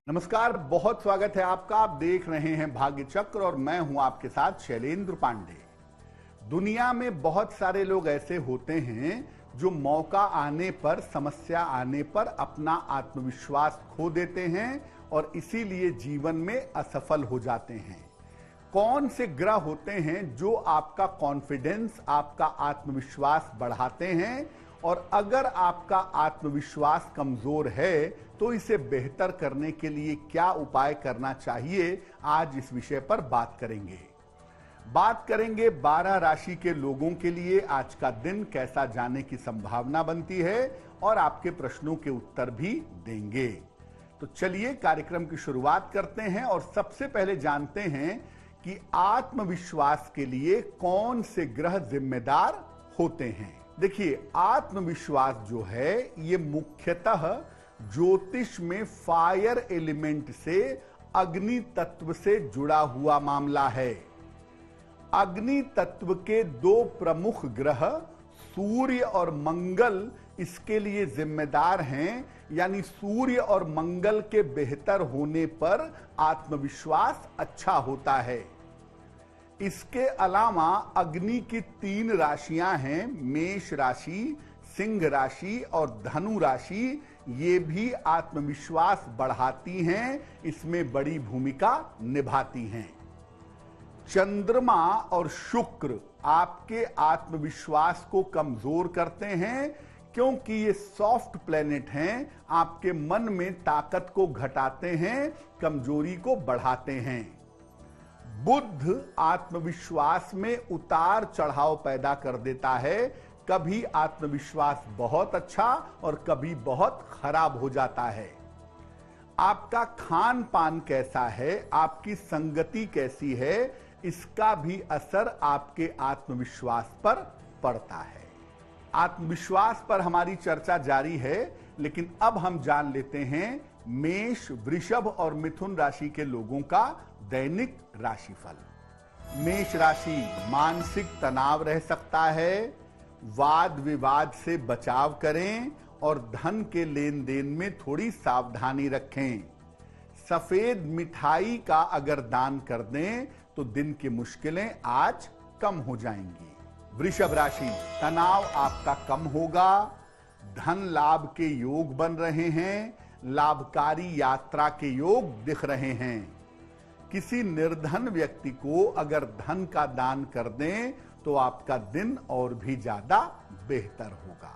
नमस्कार, बहुत स्वागत है आपका। आप देख रहे हैं भाग्य चक्र और मैं हूं आपके साथ शैलेंद्र पांडे। दुनिया में बहुत सारे लोग ऐसे होते हैं जो मौका आने पर, समस्या आने पर अपना आत्मविश्वास खो देते हैं और इसीलिए जीवन में असफल हो जाते हैं। कौन से ग्रह होते हैं जो आपका कॉन्फिडेंस, आपका आत्मविश्वास बढ़ाते हैं, और अगर आपका आत्मविश्वास कमजोर है तो इसे बेहतर करने के लिए क्या उपाय करना चाहिए, आज इस विषय पर बात करेंगे। 12 राशि के लोगों के लिए आज का दिन कैसा जाने की संभावना बनती है और आपके प्रश्नों के उत्तर भी देंगे। तो चलिए कार्यक्रम की शुरुआत करते हैं और सबसे पहले जानते हैं कि आत्मविश्वास के लिए कौन से ग्रह जिम्मेदार होते हैं। देखिए, आत्मविश्वास जो है ये मुख्यतः ज्योतिष में फायर एलिमेंट से, अग्नि तत्व से जुड़ा हुआ मामला है। अग्नि तत्व के दो प्रमुख ग्रह सूर्य और मंगल इसके लिए जिम्मेदार हैं, यानी सूर्य और मंगल के बेहतर होने पर आत्मविश्वास अच्छा होता है। इसके अलावा अग्नि की 3 राशियां हैं, मेष राशि, सिंह राशि और धनु राशि। ये भी आत्मविश्वास बढ़ाती हैं, इसमें बड़ी भूमिका निभाती हैं। चंद्रमा और शुक्र आपके आत्मविश्वास को कमजोर करते हैं, क्योंकि ये सॉफ्ट प्लेनेट हैं, आपके मन में ताकत को घटाते हैं, कमजोरी को बढ़ाते हैं। बुध आत्मविश्वास में उतार चढ़ाव पैदा कर देता है, कभी आत्मविश्वास बहुत अच्छा और कभी बहुत खराब हो जाता है। आपका खान पान कैसा है, आपकी संगति कैसी है, इसका भी असर आपके आत्मविश्वास पर पड़ता है। आत्मविश्वास पर हमारी चर्चा जारी है, लेकिन अब हम जान लेते हैं मेष, वृषभ और मिथुन राशि के लोगों का दैनिक राशिफल। मेष राशि, मानसिक तनाव रह सकता है, वाद विवाद से बचाव करें और धन के लेन देन में थोड़ी सावधानी रखें। सफेद मिठाई का अगर दान कर दें तो दिन की मुश्किलें आज कम हो जाएंगी। वृषभ राशि, तनाव आपका कम होगा, धन लाभ के योग बन रहे हैं, लाभकारी यात्रा के योग दिख रहे हैं। किसी निर्धन व्यक्ति को अगर धन का दान कर दें तो आपका दिन और भी ज्यादा बेहतर होगा।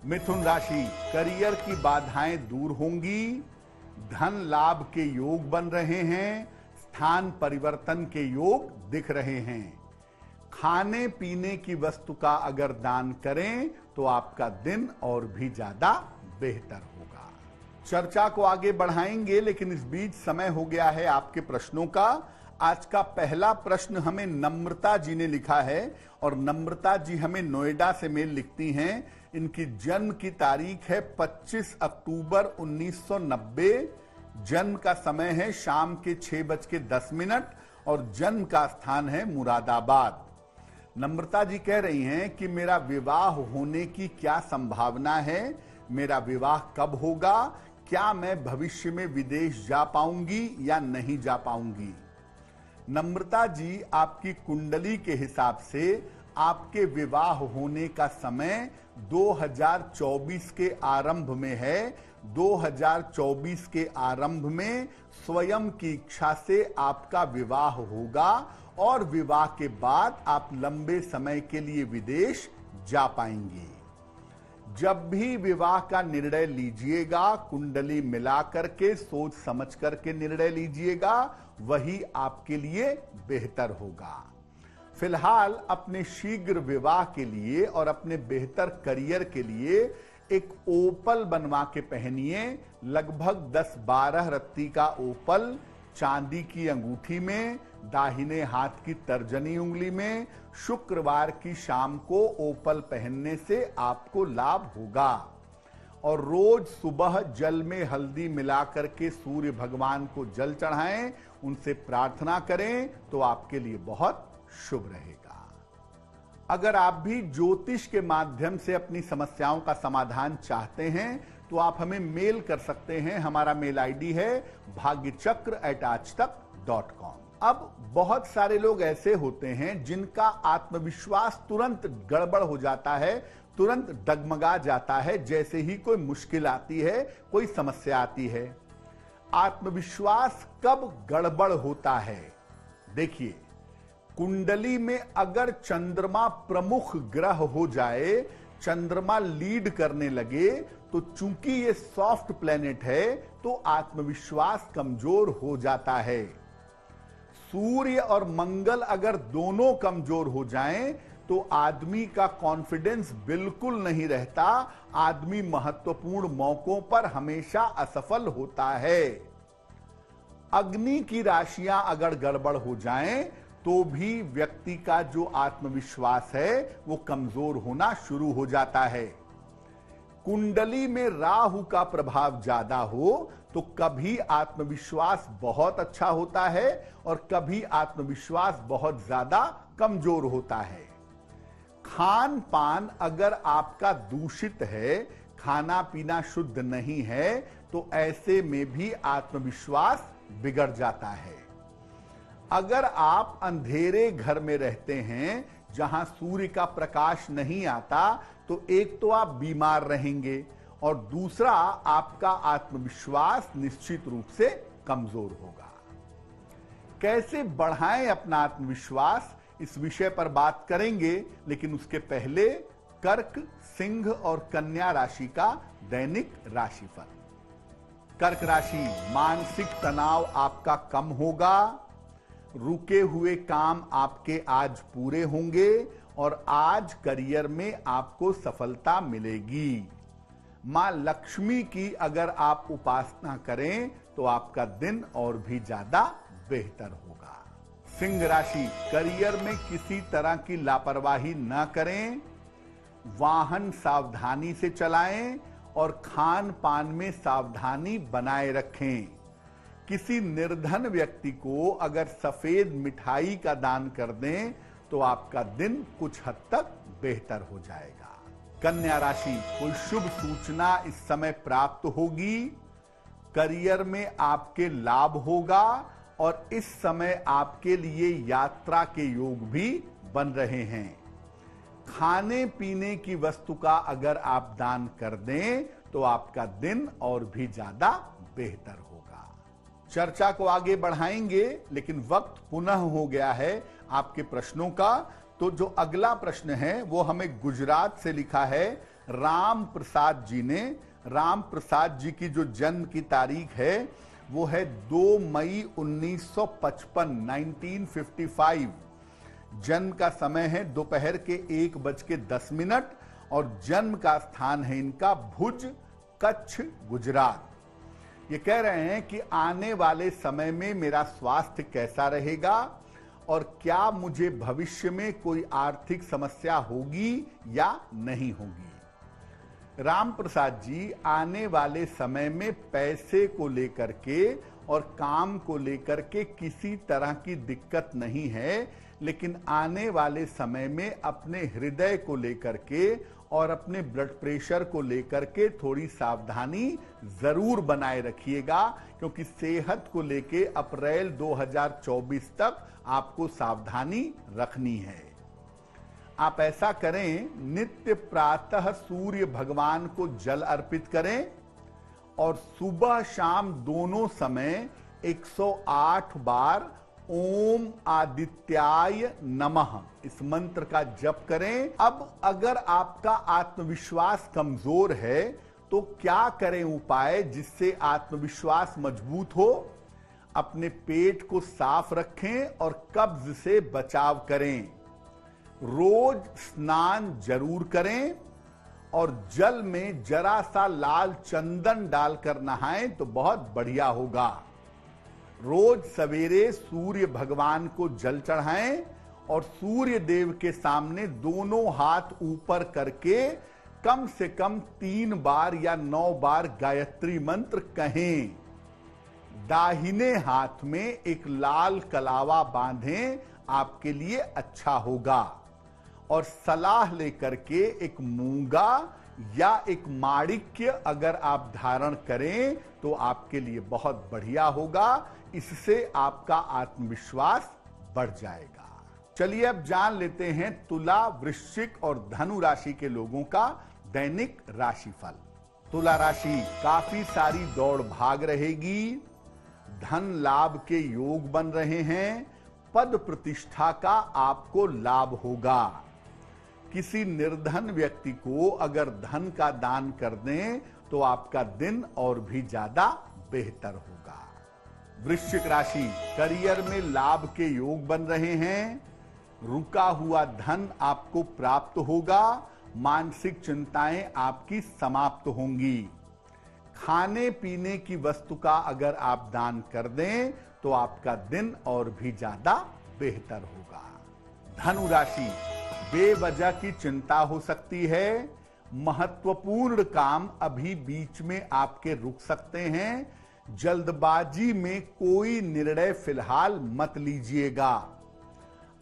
मिथुन राशि, करियर की बाधाएं दूर होंगी, धन लाभ के योग बन रहे हैं, स्थान परिवर्तन के योग दिख रहे हैं। खाने पीने की वस्तु का अगर दान करें तो आपका दिन और भी ज्यादा बेहतर होगा। चर्चा को आगे बढ़ाएंगे, लेकिन इस बीच समय हो गया है आपके प्रश्नों का। आज का पहला प्रश्न हमें नम्रता जी ने लिखा है और नम्रता जी हमें नोएडा से मेल लिखती हैं। इनकी जन्म की तारीख है 25 अक्टूबर 1990। जन्म का समय है शाम के 6:10 और जन्म का स्थान है मुरादाबाद। नम्रता जी कह रही हैं कि मेरा विवाह होने की क्या संभावना है, मेरा विवाह कब होगा, क्या मैं भविष्य में विदेश जा पाऊंगी या नहीं जा पाऊंगी। नम्रता जी, आपकी कुंडली के हिसाब से आपके विवाह होने का समय 2024 के आरंभ में है। 2024 के आरंभ में स्वयं की इच्छा से आपका विवाह होगा और विवाह के बाद आप लंबे समय के लिए विदेश जा पाएंगे। जब भी विवाह का निर्णय लीजिएगा, कुंडली मिला करके, सोच समझ करके निर्णय लीजिएगा, वही आपके लिए बेहतर होगा। फिलहाल अपने शीघ्र विवाह के लिए और अपने बेहतर करियर के लिए एक ओपल बनवा के पहनिए। लगभग 10-12 रत्ती का ओपल चांदी की अंगूठी में, दाहिने हाथ की तर्जनी उंगली में, शुक्रवार की शाम को ओपल पहनने से आपको लाभ होगा। और रोज सुबह जल में हल्दी मिलाकर के सूर्य भगवान को जल चढ़ाएं, उनसे प्रार्थना करें तो आपके लिए बहुत शुभ रहेगा। अगर आप भी ज्योतिष के माध्यम से अपनी समस्याओं का समाधान चाहते हैं तो आप हमें मेल कर सकते हैं। हमारा मेल आईडी है bhagyachakra@aajtak.com। अब बहुत सारे लोग ऐसे होते हैं जिनका आत्मविश्वास तुरंत गड़बड़ हो जाता है, तुरंत डगमगा जाता है जैसे ही कोई मुश्किल आती है, कोई समस्या आती है। आत्मविश्वास कब गड़बड़ होता है? देखिए, कुंडली में अगर चंद्रमा प्रमुख ग्रह हो जाए, चंद्रमा लीड करने लगे, तो चूंकि ये सॉफ्ट प्लेनेट है तो आत्मविश्वास कमजोर हो जाता है। सूर्य और मंगल अगर दोनों कमजोर हो जाएं तो आदमी का कॉन्फिडेंस बिल्कुल नहीं रहता, आदमी महत्वपूर्ण मौकों पर हमेशा असफल होता है। अग्नि की राशियां अगर गड़बड़ हो जाएं तो भी व्यक्ति का जो आत्मविश्वास है वो कमजोर होना शुरू हो जाता है। कुंडली में राहु का प्रभाव ज्यादा हो तो कभी आत्मविश्वास बहुत अच्छा होता है और कभी आत्मविश्वास बहुत ज्यादा कमजोर होता है। खान पान अगर आपका दूषित है, खाना पीना शुद्ध नहीं है, तो ऐसे में भी आत्मविश्वास बिगड़ जाता है। अगर आप अंधेरे घर में रहते हैं जहां सूर्य का प्रकाश नहीं आता, तो एक तो आप बीमार रहेंगे और दूसरा आपका आत्मविश्वास निश्चित रूप से कमजोर होगा। कैसे बढ़ाएं अपना आत्मविश्वास, इस विषय पर बात करेंगे, लेकिन उसके पहले कर्क, सिंह और कन्या राशि का दैनिक राशिफल। कर्क राशि, मानसिक तनाव आपका कम होगा, रुके हुए काम आपके आज पूरे होंगे और आज करियर में आपको सफलता मिलेगी। मां लक्ष्मी की अगर आप उपासना करें तो आपका दिन और भी ज्यादा बेहतर होगा। सिंह राशि, करियर में किसी तरह की लापरवाही न करें, वाहन सावधानी से चलाएं और खान पान में सावधानी बनाए रखें। किसी निर्धन व्यक्ति को अगर सफेद मिठाई का दान कर दें तो आपका दिन कुछ हद तक बेहतर हो जाएगा। कन्या राशि, कोई शुभ सूचना इस समय प्राप्त होगी, करियर में आपके लाभ होगा और इस समय आपके लिए यात्रा के योग भी बन रहे हैं। खाने पीने की वस्तु का अगर आप दान कर दें तो आपका दिन और भी ज्यादा बेहतर होगा। चर्चा को आगे बढ़ाएंगे, लेकिन वक्त पुनः हो गया है आपके प्रश्नों का। तो जो अगला प्रश्न है वो हमें गुजरात से लिखा है राम प्रसाद जी ने। राम प्रसाद जी की जो जन्म की तारीख है वो है 2 मई 1955, 1955। जन्म का समय है दोपहर के 1:10 और जन्म का स्थान है इनका भुज, कच्छ, गुजरात। ये कह रहे हैं कि आने वाले समय में मेरा स्वास्थ्य कैसा रहेगा और क्या मुझे भविष्य में कोई आर्थिक समस्या होगी या नहीं होगी। राम प्रसाद जी, आने वाले समय में पैसे को लेकर के और काम को लेकर के किसी तरह की दिक्कत नहीं है, लेकिन आने वाले समय में अपने हृदय को लेकर के और अपने ब्लड प्रेशर को लेकर के थोड़ी सावधानी जरूर बनाए रखिएगा, क्योंकि सेहत को लेके अप्रैल 2024 तक आपको सावधानी रखनी है। आप ऐसा करें, नित्य प्रातः सूर्य भगवान को जल अर्पित करें और सुबह शाम दोनों समय 108 बार ओम आदित्याय नमः इस मंत्र का जप करें। अब अगर आपका आत्मविश्वास कमजोर है तो क्या करें उपाय जिससे आत्मविश्वास मजबूत हो? अपने पेट को साफ रखें और कब्ज से बचाव करें। रोज स्नान जरूर करें और जल में जरा सा लाल चंदन डालकर नहाएं तो बहुत बढ़िया होगा। रोज सवेरे सूर्य भगवान को जल चढ़ाएं और सूर्य देव के सामने दोनों हाथ ऊपर करके कम से कम 3 बार या 9 बार गायत्री मंत्र कहें। दाहिने हाथ में एक लाल कलावा बांधें, आपके लिए अच्छा होगा। और सलाह लेकर के एक मूंगा या एक माणिक्य अगर आप धारण करें तो आपके लिए बहुत बढ़िया होगा। इससे आपका आत्मविश्वास बढ़ जाएगा। चलिए अब जान लेते हैं तुला, वृश्चिक और धनु राशि के लोगों का दैनिक राशिफल। तुला राशि, काफी सारी दौड़ भाग रहेगी, धन लाभ के योग बन रहे हैं, पद प्रतिष्ठा का आपको लाभ होगा। किसी निर्धन व्यक्ति को अगर धन का दान कर दें तो आपका दिन और भी ज्यादा बेहतर होगा। वृश्चिक राशि, करियर में लाभ के योग बन रहे हैं, रुका हुआ धन आपको प्राप्त होगा, मानसिक चिंताएं आपकी समाप्त होंगी। खाने पीने की वस्तु का अगर आप दान कर दें तो आपका दिन और भी ज्यादा बेहतर होगा। धनु राशि, बेवजह की चिंता हो सकती है, महत्वपूर्ण काम अभी बीच में आपके रुक सकते हैं, जल्दबाजी में कोई निर्णय फिलहाल मत लीजिएगा।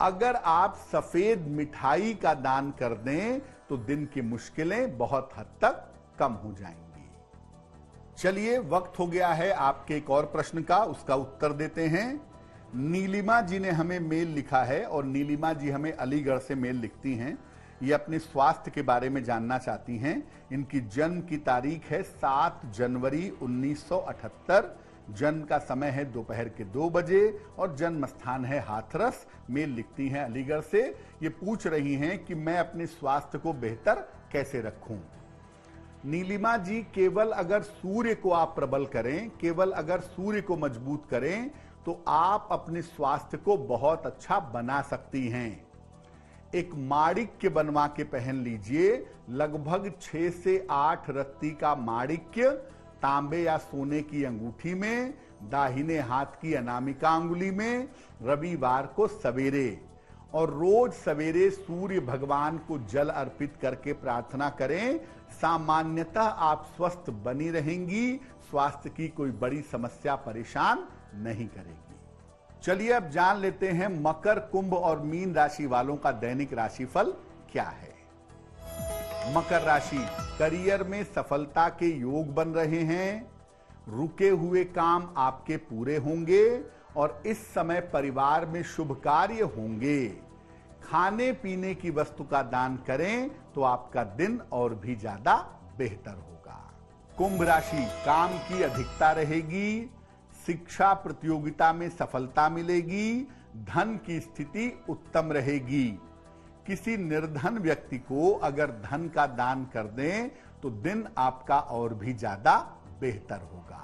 अगर आप सफेद मिठाई का दान कर दें तो दिन की मुश्किलें बहुत हद तक कम हो जाएंगी। चलिए वक्त हो गया है आपके एक और प्रश्न का, उसका उत्तर देते हैं। नीलिमा जी ने हमें मेल लिखा है और नीलिमा जी हमें अलीगढ़ से मेल लिखती हैं। ये अपने स्वास्थ्य के बारे में जानना चाहती हैं। इनकी जन्म की तारीख है 7 जनवरी 1978, जन्म का समय है दोपहर के 2 बजे और जन्म स्थान है हाथरस। मेल लिखती हैं अलीगढ़ से। ये पूछ रही हैं कि मैं अपने स्वास्थ्य को बेहतर कैसे रखूं। नीलिमा जी, केवल अगर सूर्य को आप प्रबल करें, केवल अगर सूर्य को मजबूत करें तो आप अपने स्वास्थ्य को बहुत अच्छा बना सकती हैं। एक माणिक्य बनवा के पहन लीजिए, लगभग 6 से 8 रत्ती का माणिक्य तांबे या सोने की अंगूठी में, दाहिने हाथ की अनामिका अंगुली में, रविवार को सवेरे, और रोज सवेरे सूर्य भगवान को जल अर्पित करके प्रार्थना करें। सामान्यतः आप स्वस्थ बनी रहेंगी, स्वास्थ्य की कोई बड़ी समस्या परेशान नहीं करेगी। चलिए अब जान लेते हैं मकर, कुंभ और मीन राशि वालों का दैनिक राशिफल क्या है। मकर राशि, करियर में सफलता के योग बन रहे हैं, रुके हुए काम आपके पूरे होंगे और इस समय परिवार में शुभ कार्य होंगे। खाने पीने की वस्तु का दान करें तो आपका दिन और भी ज्यादा बेहतर होगा। कुंभ राशि, काम की अधिकता रहेगी, शिक्षा प्रतियोगिता में सफलता मिलेगी, धन की स्थिति उत्तम रहेगी। किसी निर्धन व्यक्ति को अगर धन का दान कर दें तो दिन आपका और भी ज्यादा बेहतर होगा।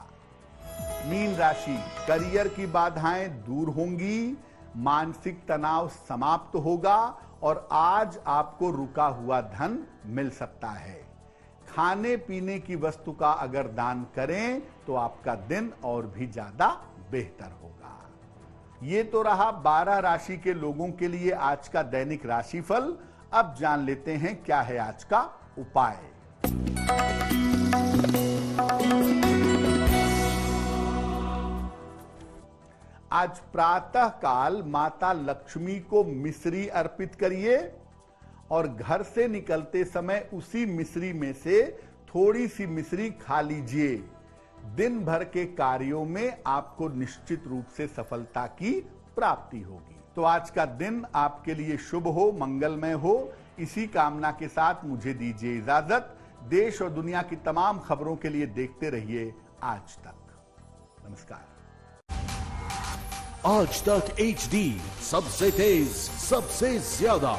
मीन राशि, करियर की बाधाएं दूर होंगी, मानसिक तनाव समाप्त होगा और आज आपको रुका हुआ धन मिल सकता है। खाने पीने की वस्तु का अगर दान करें तो आपका दिन और भी ज्यादा बेहतर होगा। ये तो रहा 12 राशि के लोगों के लिए आज का दैनिक राशिफल। अब जान लेते हैं क्या है आज का उपाय। आज प्रातः काल माता लक्ष्मी को मिश्री अर्पित करिए और घर से निकलते समय उसी मिश्री में से थोड़ी सी मिश्री खा लीजिए। दिन भर के कार्यों में आपको निश्चित रूप से सफलता की प्राप्ति होगी। तो आज का दिन आपके लिए शुभ हो, मंगलमय हो, इसी कामना के साथ मुझे दीजिए इजाजत। देश और दुनिया की तमाम खबरों के लिए देखते रहिए आज तक। नमस्कार। आज तक HD, सबसे तेज, सबसे ज्यादा।